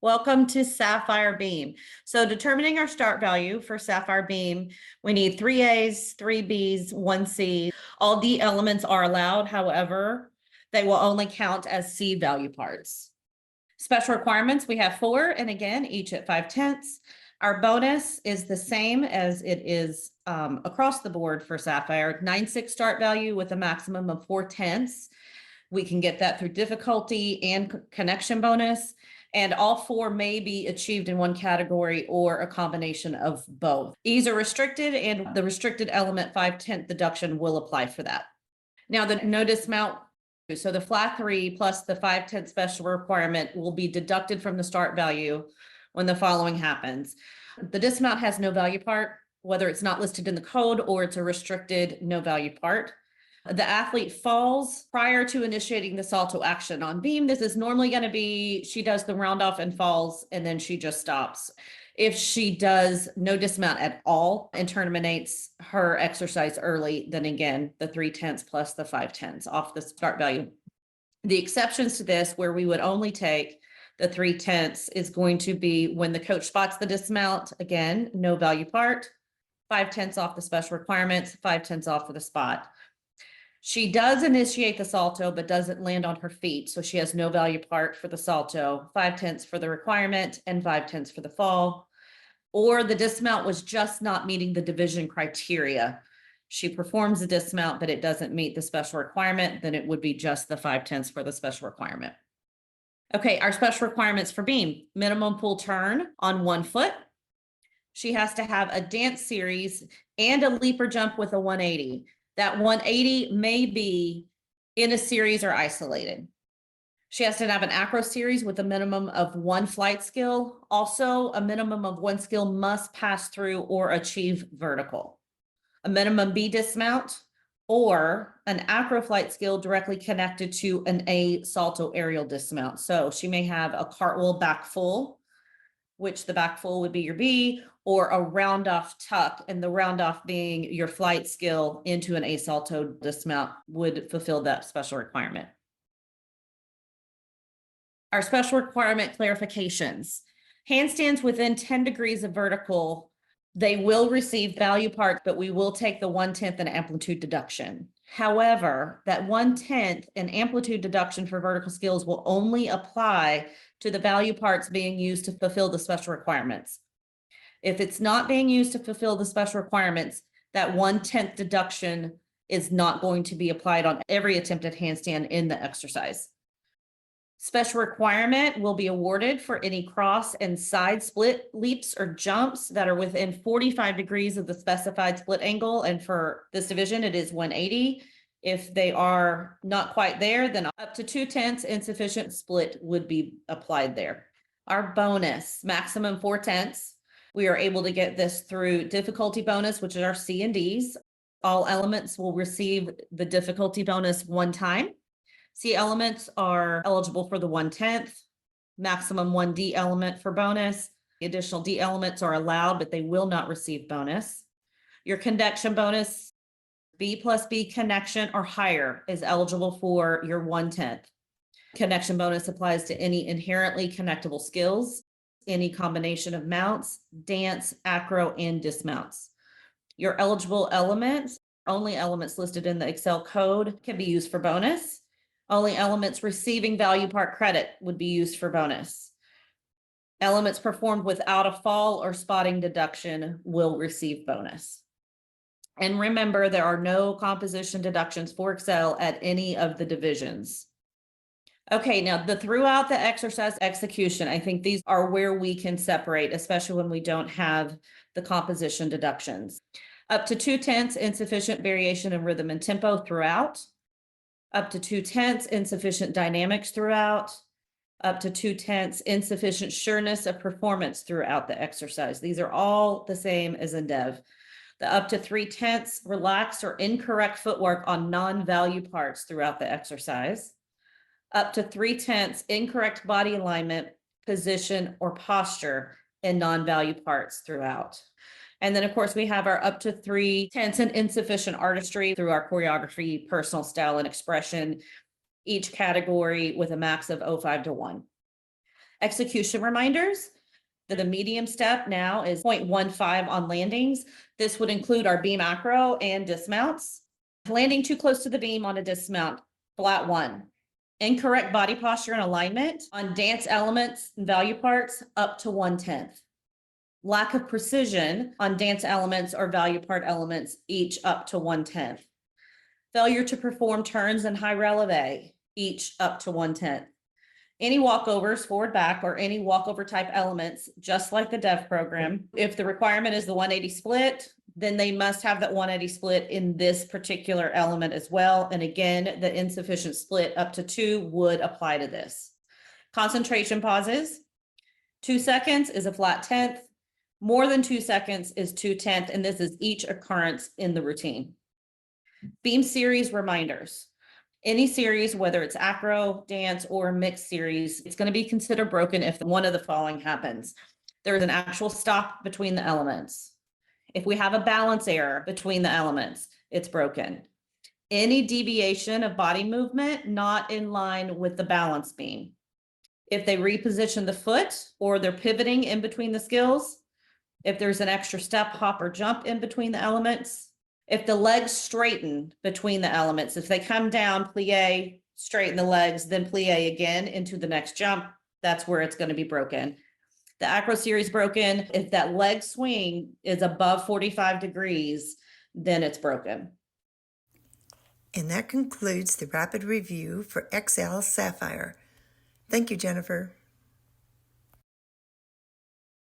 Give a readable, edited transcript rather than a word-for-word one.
Welcome to Sapphire Beam. So determining our start value for Sapphire Beam, we need 3 A's, 3 B's, 1 C. All D elements are allowed. However, they will only count as C value parts. Special requirements, we have 4, and again, each at 5/10. Our bonus is the same as it is across the board for Sapphire. 9/6 start value with a maximum of 4/10. We can get that through difficulty and connection bonus. And all 4 may be achieved in one category or a combination of both. E's are restricted, and the restricted element 5/10 deduction will apply for that. Now the no dismount, so the flat 3 plus the 5/10 special requirement will be deducted from the start value when the following happens. The dismount has no value part, whether it's not listed in the code or it's a restricted no value part. The athlete falls prior to initiating the salto action on beam. This is normally going to be, she does the round off and falls, and then she just stops. If she does no dismount at all and terminates her exercise early, then again, the 3/10 plus the 5/10 off the start value. The exceptions to this, where we would only take the 3/10, is going to be when the coach spots the dismount, again, no value part, 5/10 off the special requirements, 5/10 off for the spot. She does initiate the salto, but doesn't land on her feet. So she has no value part for the salto, 5/10 for the requirement, and 5/10 for the fall. Or the dismount was just not meeting the division criteria. She performs the dismount, but it doesn't meet the special requirement, then it would be just the 5/10 for the special requirement. Okay, our special requirements for beam: minimum full turn on 1 foot. She has to have a dance series and a leap or jump with a 180. That 180 may be in a series or isolated. She has to have an acro series with a minimum of 1 flight skill. Also, a minimum of 1 skill must pass through or achieve vertical. A minimum B dismount or an acro flight skill directly connected to an A salto aerial dismount. So she may have a cartwheel back full, which the back full would be your B, or a round off tuck, and the round off being your flight skill into an A salto dismount would fulfill that special requirement. Our special requirement clarifications: handstands within 10 degrees of vertical, they will receive value part, but we will take the 1/10 and amplitude deduction. However, that 1/10 and amplitude deduction for vertical skills will only apply to the value parts being used to fulfill the special requirements. If it's not being used to fulfill the special requirements, that 1/10 deduction is not going to be applied on every attempted handstand in the exercise. Special requirement will be awarded for any cross and side split leaps or jumps that are within 45 degrees of the specified split angle. And for this division, it is 180. If they are not quite there, then up to 2/10 insufficient split would be applied there. Our bonus, maximum 4/10. We are able to get this through difficulty bonus, which is our C and D's. All elements will receive the difficulty bonus 1 time. C elements are eligible for the 1/10, maximum 1 D element for bonus. The additional D elements are allowed, but they will not receive bonus. Your connection bonus, B plus B connection or higher, is eligible for your 1/10. Connection bonus applies to any inherently connectable skills, any combination of mounts, dance, acro, and dismounts. Your eligible elements, only elements listed in the Excel code, can be used for bonus. Only elements receiving value part credit would be used for bonus. Elements performed without a fall or spotting deduction will receive bonus. And remember, there are no composition deductions for Excel at any of the divisions. Okay, now throughout the exercise execution, I think these are where we can separate, especially when we don't have the composition deductions. Up to 2/10 insufficient variation in rhythm and tempo throughout. Up to 2/10 insufficient dynamics throughout. Up to 2/10 insufficient sureness of performance throughout the exercise. These are all the same as in Dev. The up to 3/10 relaxed or incorrect footwork on non-value parts throughout the exercise. Up to 3/10 incorrect body alignment, position, or posture in non-value parts throughout. And then, of course, we have our up to 3/10 and insufficient artistry through our choreography, personal style, and expression, each category with a max of 0.5 to 1. Execution reminders. The medium step now is 0.15 on landings. This would include our beam acro and dismounts. Landing too close to the beam on a dismount, flat 1. Incorrect body posture and alignment on dance elements and value parts, up to 1/10. Lack of precision on dance elements or value part elements, each up to 1/10. Failure to perform turns in high releve, each up to 1/10. Any walkovers, forward back, or any walkover type elements, just like the dev program. If the requirement is the 180 split, then they must have that 180 split in this particular element as well. And again, the insufficient split up to 2 would apply to this. Concentration pauses. 2 seconds is a flat 10th. More than 2 seconds is 2/10, and this is each occurrence in the routine. Beam series reminders. Any series, whether it's acro, dance, or mixed series, it's going to be considered broken if one of the following happens. There is an actual stop between the elements. If we have a balance error between the elements, it's broken. Any deviation of body movement not in line with the balance beam. If they reposition the foot or they're pivoting in between the skills, if there's an extra step, hop, or jump in between the elements, if the legs straighten between the elements, if they come down, plie, straighten the legs, then plie again into the next jump, that's where it's going to be broken. The acro series broken, if that leg swing is above 45 degrees, then it's broken. And that concludes the rapid review for XL Sapphire. Thank you, Jennifer.